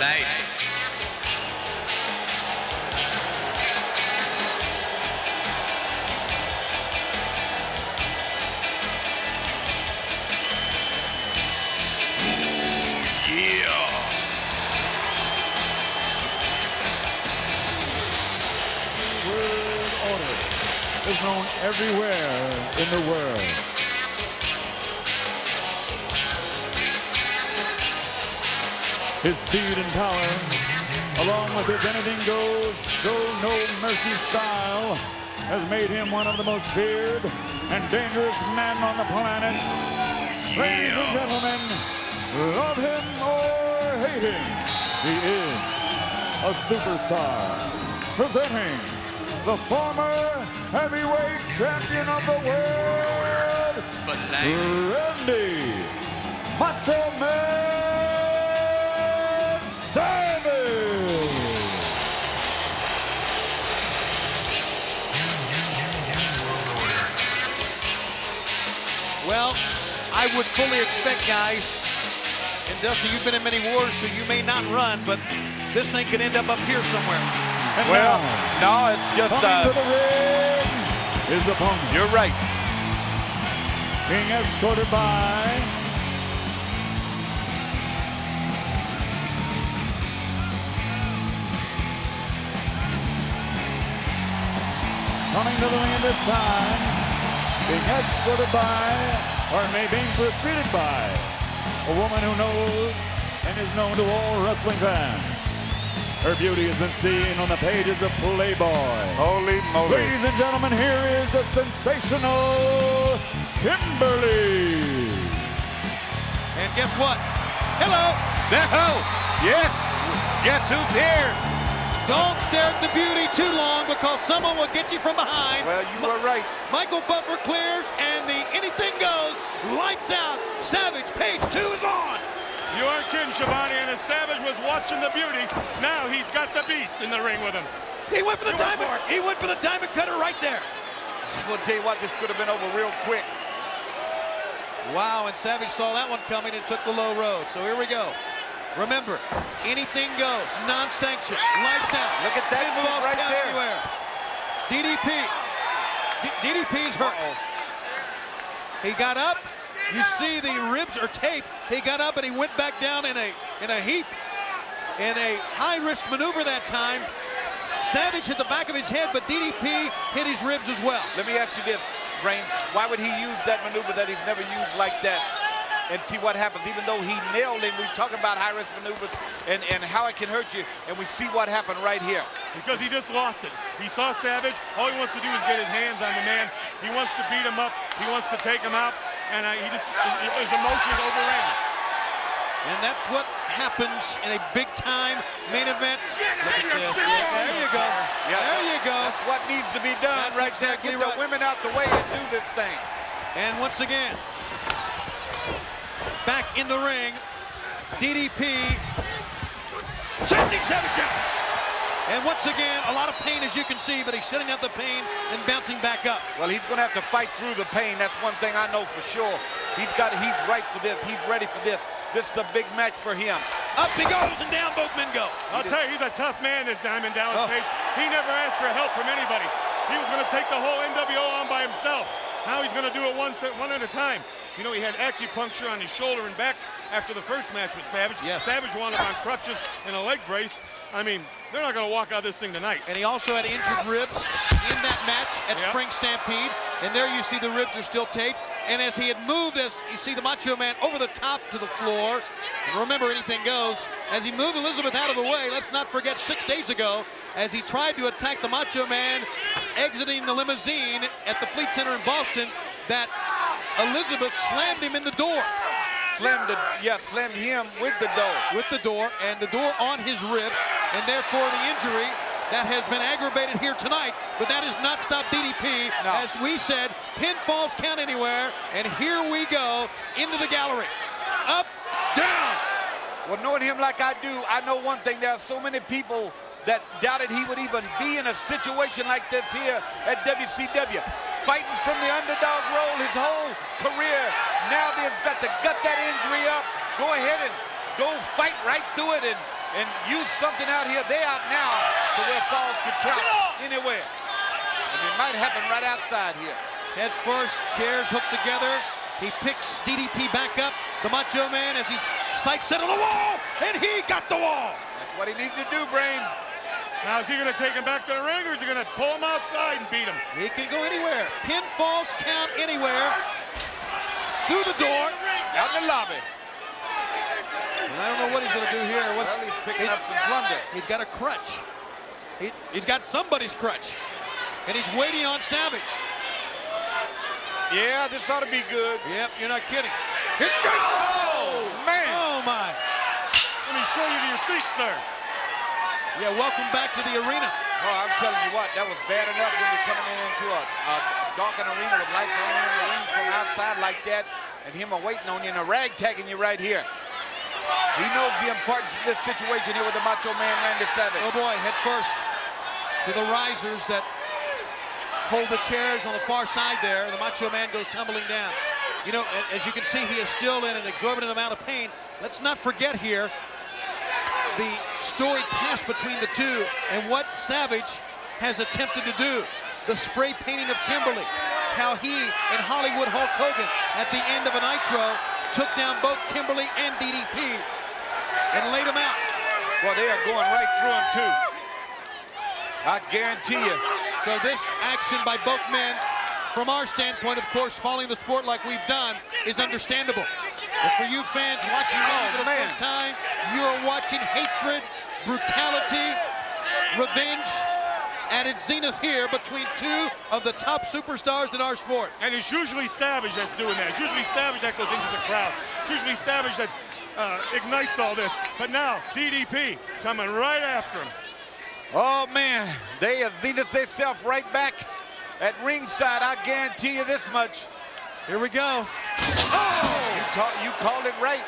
life. Is known everywhere in the world. His speed and power, along with his anything goes, show no mercy style, has made him one of the most feared and dangerous men on the planet. Ladies and gentlemen, love him or hate him, he is a superstar. Presenting the former heavyweight champion of the world, Randy Macho Man Savage. Well, I would fully expect, guys, and Dusty, you've been in many wars, so you may not run, but this thing could end up here somewhere. And well, now, no, it's just coming to the ring, his opponent. You're right. Being escorted by coming to the ring at this time, being escorted by, or maybe being preceded by, a woman who knows and is known to all wrestling fans. Her beauty has been seen on the pages of Playboy. Holy moly. Ladies and gentlemen, here is the sensational Kimberly. And guess what? Hello. No. Yes. Guess who's here? Don't stare at the beauty too long because someone will get you from behind. Well, you were right. Michael Butler clears and the anything goes. Lights out. Savage, page 2 is on. You aren't kidding, Schiavone, and as Savage was watching the beauty, now he's got the beast in the ring with him. He went for the diamond. He went for the diamond cutter right there. I'm going to tell you what, this could have been over real quick. Wow, and Savage saw that one coming and took the low road. So here we go. Remember, anything goes, non-sanctioned, lights out. Look at that move right there. Everywhere. DDP. DDP's hurt. He got up. You see the ribs are taped. He got up and he went back down in a heap. In a high-risk maneuver that time. Savage hit the back of his head, but DDP hit his ribs as well. Let me ask you this, Brain. Why would he use that maneuver that he's never used like that? And see what happens. Even though he nailed him, we talk about high-risk maneuvers and how it can hurt you, and we see what happened right here. Because he just lost it. He saw Savage. All he wants to do is get his hands on the man. He wants to beat him up. He wants to take him out. And his emotions overran. And that's what happens in a big-time main event. Look at this. There you go. Yeah. There you go. That's what needs to be done. That's right exactly there. Get right. the women out the way and do this thing. And once again, back in the ring, DDP. 77 shot. And once again, a lot of pain, as you can see, but he's sitting out the pain and bouncing back up. Well, he's going to have to fight through the pain. That's one thing I know for sure. He's right for this. He's ready for this. This is a big match for him. Up he goes, and down both men go. I'll tell you, he's a tough man, this Diamond Dallas Page. He never asked for help from anybody. He was going to take the whole NWO on by himself. Now he's going to do it one at a time. You know, he had acupuncture on his shoulder and back after the first match with Savage. Yes. Savage wanted him on crutches and a leg brace. I mean, they're not going to walk out of this thing tonight. And he also had injured ribs in that match at Spring Stampede. And there you see the ribs are still taped. And as he had moved, as you see the Macho Man over the top to the floor, and remember, anything goes, as he moved Elizabeth out of the way, let's not forget 6 days ago, as he tried to attack the Macho Man, exiting the limousine at the Fleet Center in Boston, that Elizabeth slammed him in the door. Slammed him with the door. With the door, and the door on his ribs, and therefore the injury that has been aggravated here tonight, but that has not stopped DDP. No. As we said, pinfalls count anywhere, and here we go into the gallery. Up, down. Well, knowing him like I do, I know one thing. There are so many people that doubted he would even be in a situation like this here at WCW. Fighting from the underdog role his whole career. Now they've got to gut that injury up, go ahead and go fight right through it and and use something out here. They out now to where Falls could count anywhere. And it might happen right outside here. Head first, chairs hooked together. He picks DDP back up. The Macho Man as he's sights set on the wall, and he got the wall. That's what he needed to do, Brain. Now, is he going to take him back to the ring, or is he going to pull him outside and beat him? He can go anywhere. Pinfalls count anywhere. Through the door. Out in the lobby. And I don't know what he's going to do here. Well, he's picking up some plunder. He's got a crutch. He's got somebody's crutch. And he's waiting on Savage. Yeah, this ought to be good. Yep, you're not kidding. Here it goes. Oh, man. Oh, my. Let me show you to your seat, sir. Yeah, welcome back to the arena. Oh, I'm telling you what, that was bad enough when you're coming into a darkened arena with lights on in the ring from outside like that, and him waiting on you and a rag tagging you right here. He knows the importance of this situation here with the Macho Man, Randy Savage. Oh boy, head first to the risers that hold the chairs on the far side there. The Macho Man goes tumbling down. You know, as you can see, he is still in an exorbitant amount of pain. Let's not forget here the story past between the two and what Savage has attempted to do. The spray painting of Kimberly, how he and Hollywood Hulk Hogan at the end of a Nitro took down both Kimberly and DDP and laid them out. Well, they are going right through him too. I guarantee you. So this action by both men, from our standpoint, of course, following the sport like we've done, is understandable. But for you fans watching for the first time, you are watching hatred, brutality, revenge at its zenith here between two of the top superstars in our sport. And it's usually Savage that's doing that. It's usually Savage that goes into the crowd. It's usually Savage that ignites all this. But now, DDP coming right after him. Oh, man, they have zenith themselves right back at ringside. I guarantee you this much. Here we go. Oh! You called it right.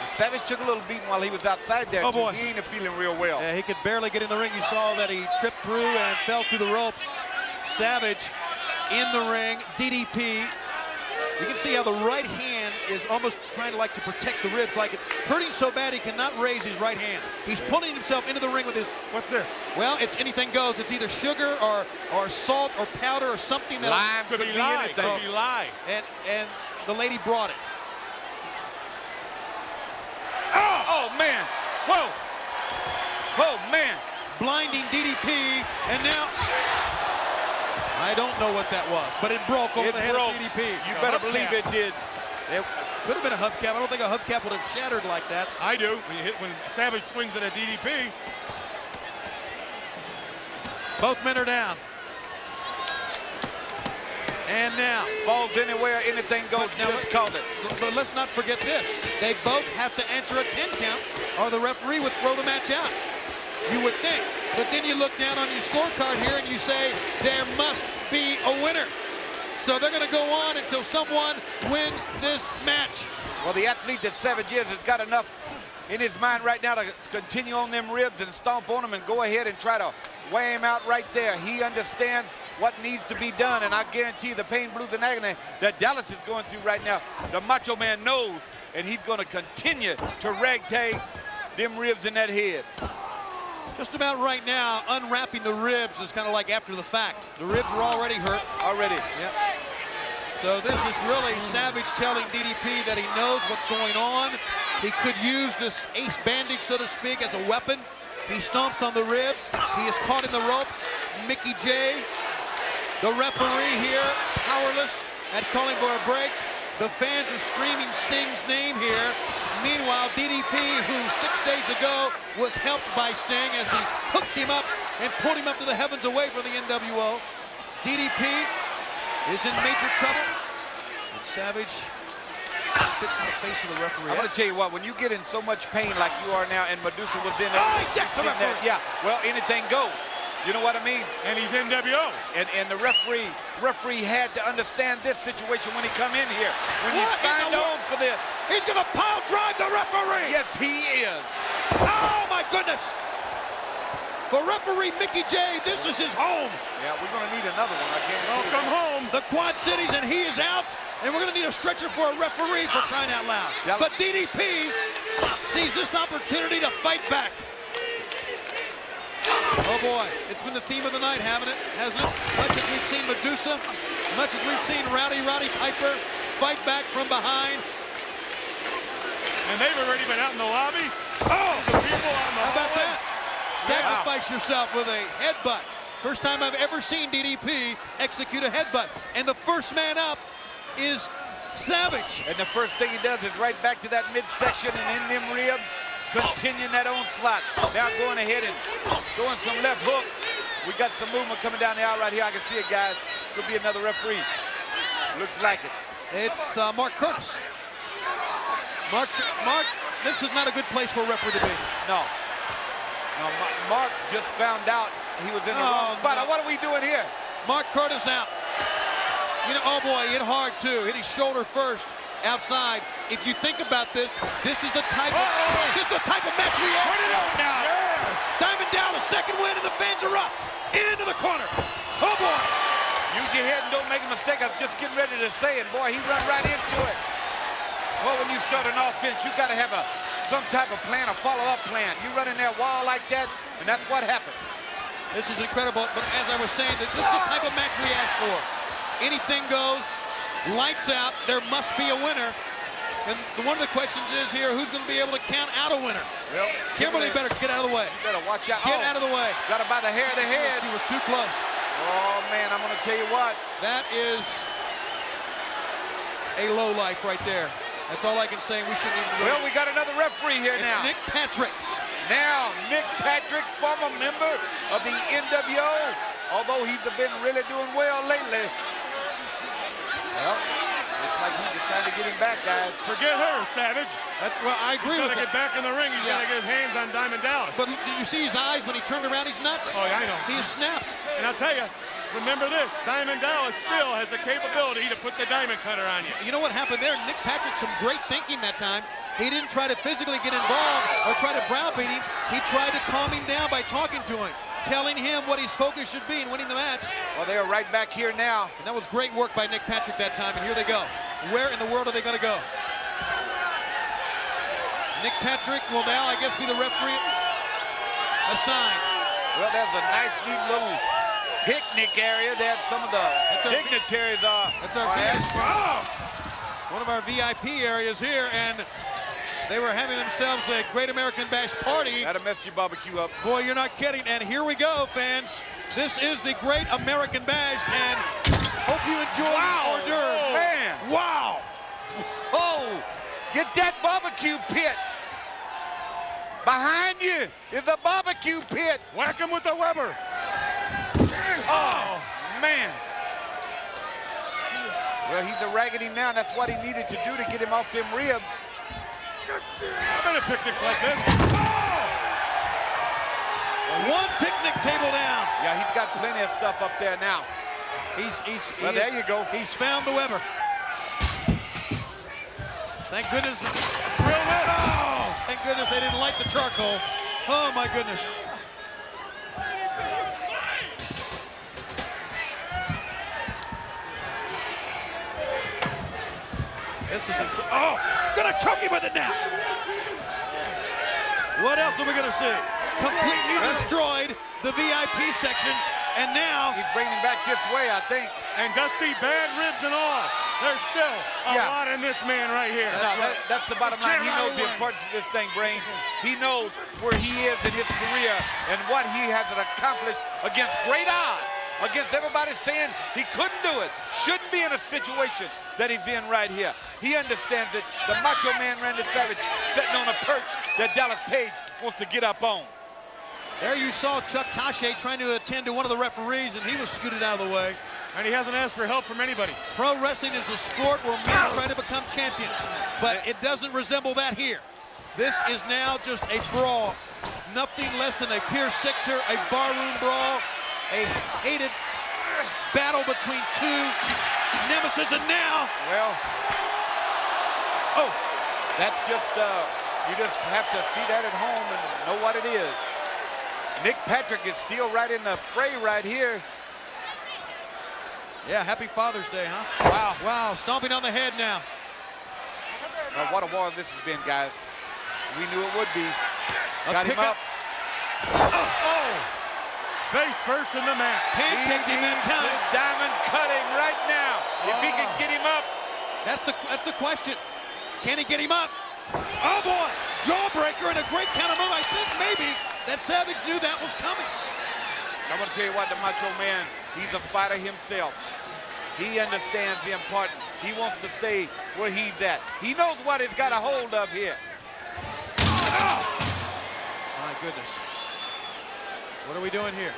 Savage took a little beating while he was outside there. Oh, boy. He ain't feeling real well. Yeah, he could barely get in the ring. You saw that he tripped through and fell through the ropes. Savage in the ring. DDP. You can see how the right hand is almost trying to protect the ribs, like it's hurting so bad he cannot raise his right hand. He's pulling himself into the ring with his... What's this? Well, it's anything goes. It's either sugar or salt or powder or something that... Lime Could be lye. Could be lye. And the lady brought it. Oh, man. Whoa. Oh, man. Blinding DDP, and now... I don't know what that was, but it broke over the head of DDP. You better believe it did. It could have been a hubcap. I don't think a hubcap would have shattered like that. I do. When Savage swings at a DDP. Both men are down. And now, Falls anywhere, anything goes. Now, Just called it. but let's not forget this. They both have to answer a 10 count, or the referee would throw the match out. You would think. But then you look down on your scorecard here and you say, there must be a winner. So they're going to go on until someone wins this match. Well, the athlete that Savage is has got enough in his mind right now to continue on them ribs and stomp on them and go ahead and try to weigh him out right there. He understands what needs to be done, and I guarantee the pain, blues, and agony that Dallas is going through right now, the Macho Man knows, and he's going to continue to ragtag them ribs in that head. Just about right now, unwrapping the ribs is kind of like after the fact. The ribs are already hurt. Already. Yep. So this is really Savage telling DDP that he knows what's going on. He could use this ace bandage, so to speak, as a weapon. He stomps on the ribs. He is caught in the ropes. Mickey J, the referee here, powerless at calling for a break. The fans are screaming Sting's name here. Meanwhile, DDP, who 6 days ago was helped by Sting as he hooked him up and pulled him up to the heavens away from the NWO. DDP is in major trouble. And Savage spits in the face of the referee. I'm going to tell you what, when you get in so much pain like you are now, and Medusa was in there, he decks the referee. yeah, well, anything goes. You know what I mean? And he's NWO. And the referee had to understand this situation when he come in here. When you signed on for this. He's going to pile drive the referee. Yes, he is. Oh, my goodness. For referee Mickey J, this is his home. Yeah, we're going to need another one. I guarantee you. Welcome home. The Quad Cities, and he is out. And we're going to need a stretcher for a referee for crying out loud. Yep. But DDP sees this opportunity to fight back. Oh boy, it's been the theme of the night, hasn't it? Much as we've seen Medusa, much as we've seen Roddy Piper fight back from behind. And they've already been out in the lobby. Oh, the people on the How about hallway. that? Sacrifice yourself with a headbutt. First time I've ever seen DDP execute a headbutt. And the first man up is Savage. And the first thing he does is right back to that midsection and in them ribs, continuing that onslaught. Now going ahead and throwing some left hooks. We got some movement coming down the aisle right here. I can see it, guys. Could be another referee. Looks like it. It's Mark Curtis. Mark, this is not a good place for a referee to be. No. No, Mark just found out he was in the wrong spot. No. What are we doing here? Mark Curtis out. You know, oh boy, hit hard too. Hit his shoulder first, outside. If you think about this, this is the type of match we have. Put it on now. Yes. Diamond Dallas, second win, and the fans are up. Into the corner. Oh boy. Use your head and don't make a mistake. I was just getting ready to say it. Boy, he run right into it. Well, when you start an offense, you got to have some type of plan, a follow-up plan. You run in that wall like that, and that's what happened. This is incredible, but as I was saying, this is the type of match we asked for. Anything goes, lights out, there must be a winner. And one of the questions is here, who's going to be able to count out a winner? Well, Kimberly better get out of the way. You better watch out. Get out of the way. Got her by the hair of the head. She was too close. Oh, man, I'm going to tell you what. That is a low life right there. That's all I can say. We shouldn't even. Well, we got another referee here it's now. Nick Patrick. Now, Nick Patrick, former member of the NWO, although he's been really doing well lately. Well, looks like he's trying to get him back, guys. Forget her, Savage. Well, I agree He's with got to that. get back in the ring. He's got to get his hands on Diamond Dallas. But did you see his eyes when he turned around? He's nuts. Oh, yeah, I know. He is snapped. And I'll tell you, remember this, Diamond Dallas still has the capability to put the diamond cutter on you. You know what happened there? Nick Patrick, some great thinking that time. He didn't try to physically get involved or try to browbeat him. He tried to calm him down by talking to him, telling him what his focus should be in winning the match. Well, they are right back here now. And that was great work by Nick Patrick that time, and here they go. Where in the world are they going to go? Nick Patrick will now, I guess, be the referee assigned. Well, there's a nice, neat little picnic area that some of the dignitaries are. That's our one of our VIP areas here, and they were having themselves a Great American Bash party. That'll mess your barbecue up. Boy, you're not kidding. And here we go, fans. This is the Great American Bash, and hope you enjoy the hors d'oeuvres. Man. Wow. Oh, get that barbecue pit. Behind you is a barbecue pit. Whack him with the Weber. Oh, man. Well, he's a-ragging him now, and that's what he needed to do to get him off them ribs. I've been at picnics like this. One picnic table down. Yeah, he's got plenty of stuff up there now. Well, there you go. He's found the Weber. Thank goodness. Oh! Thank goodness they didn't light the charcoal. Oh, my goodness. This is gonna choke him with it now. What else are we gonna see? Completely destroyed the VIP section, and now He's bringing him back this way, I think. And Dusty, bad ribs and all. There's still a lot in this man right here. That's the bottom line. He knows the importance of this thing, Brain. He knows where he is in his career and what he has accomplished against great odds. Against everybody saying he couldn't do it, shouldn't be in a situation that he's in right here. He understands that the Macho Man Randy Savage sitting on a perch that Dallas Page wants to get up on. there you saw Chuck Tache trying to attend to one of the referees, and he was scooted out of the way. And he hasn't asked for help from anybody. Pro wrestling is a sport where men try to become champions, but it doesn't resemble that here. This is now just a brawl. Nothing less than a pure sixer, a barroom brawl, a hated battle between two nemesis, and now, Well, that's just, you just have to see that at home and know what it is. Nick Patrick is still right in the fray right here. yeah, happy Father's Day, huh? Wow, stomping on the head now. What a war this has been, guys. We knew it would be. Got him pickup. up. Oh! Face first in the mat. Pancaked him that time. Diamond cutting right now. If he can get him up. That's the question. Can he get him up? Oh boy, jawbreaker and a great counter move. I think maybe that Savage knew that was coming. I'm gonna tell you what, the Macho Man, he's a fighter himself. He understands the importance. He wants to stay where he's at. He knows what he's got a hold of here. Oh! My goodness. What are we doing here?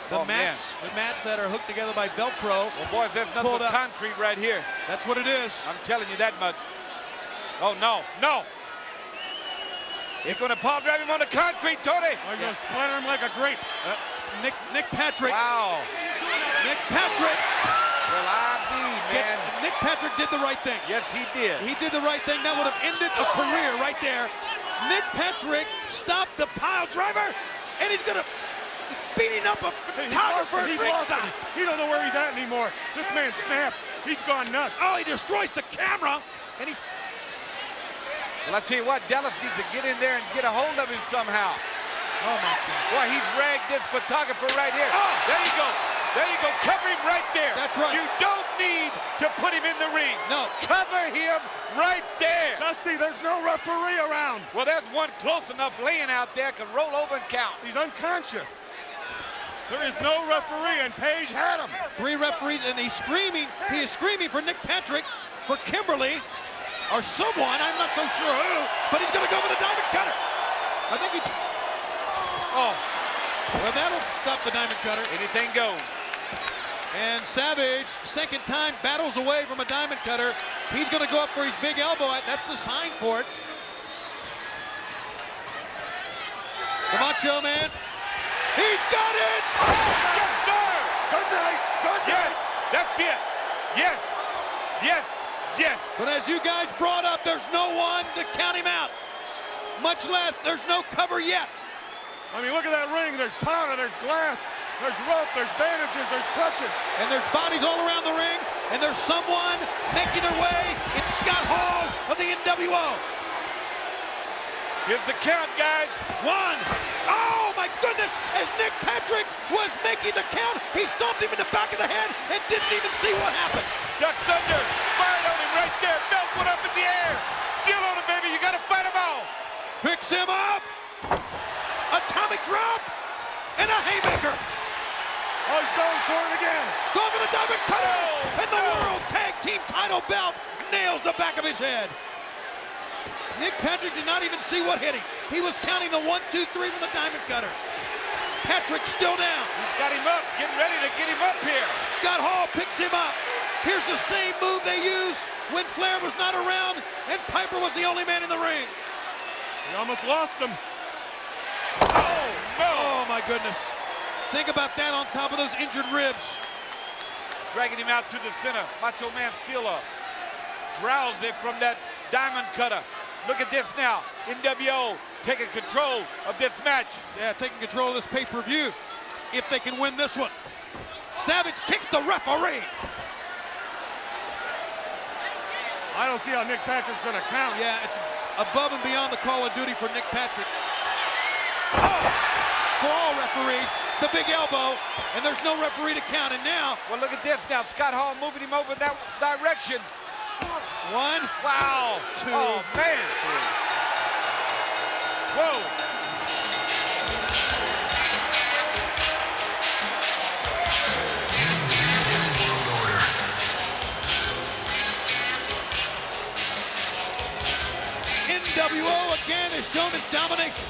The mats that are hooked together by Velcro. Well, boys, there's nothing but concrete right here. That's what it is. I'm telling you that much. Oh, no, no. He's going to power drive him on the concrete, Tony. I'm going to splatter him like a grape. Nick Patrick. Wow. Nick Patrick. Well, man. Nick Patrick did the right thing. Yes, he did. He did the right thing. That would have ended a career right there. Nick Patrick stopped the pile driver, and he's going to beating up a photographer. He's lost him. He don't know where he's at anymore. This man snapped. He's gone nuts. Oh, he destroys the camera, and he's... Well, I tell you what, Dallas needs to get in there and get a hold of him somehow. Oh, my God. Boy, he's ragged this photographer right here. Oh. There you go. There you go. Cover him right there. That's right. You don't need to put him in the ring. No. Cover him right there. Dusty, there's no referee around. Well, there's one close enough laying out there, can roll over and count. He's unconscious. There is no referee, and Page had him. 3 referees, and he's screaming. He is screaming for Nick Patrick, for Kimberly, or someone. I'm not so sure who, but he's going to go for the diamond cutter. I think he... Oh. Well, that'll stop the diamond cutter. Anything goes. And Savage, second time, battles away from a diamond cutter. He's going to go up for his big elbow. That's the sign for it. The Macho Man. He's got it! Yes, sir! Good night. Good night. Yes, that's it. Yes, yes, yes. But as you guys brought up, there's no one to count him out. Much less, there's no cover yet. I mean, look at that ring. There's powder, there's glass, there's rope, there's bandages, there's crutches. And there's bodies all around the ring, and there's someone making their way. It's Scott Hall of the NWO. Here's the count, guys. 1. Oh, my goodness. As Nick Patrick was making the count, he stomped him in the back of the head and didn't even see what happened. Ducks under. Fired on him right there. Belt went up in the air. Still on him, baby. You got to fight him all. Picks him up. Atomic drop. And a haymaker. Oh, he's going for it again. Going for the diamond cutter. Oh, And the no. World Tag Team title belt nails the back of his head. Nick Patrick did not even see what hit him. He was counting the 1, 2, 3 from the diamond cutter. Patrick still down. He's got him up, getting ready to get him up here. Scott Hall picks him up. Here's the same move they used when Flair was not around and Piper was the only man in the ring. He almost lost him. Oh, no. Oh, my goodness. Think about that on top of those injured ribs. Dragging him out to the center. Macho Man still up. Drowsy from that diamond cutter. Look at this now. NWO taking control of this match. Yeah, taking control of this pay-per-view if they can win this one. Savage kicks the referee. I don't see how Nick Patrick's going to count. Yeah, it's above and beyond the call of duty for Nick Patrick. Oh! For all referees, the big elbow, and there's no referee to count. And now, Well, look at this now. Scott Hall moving him over that direction. 1, Wow. 2, Oh, man. 3. Whoa. NWO again has shown its domination.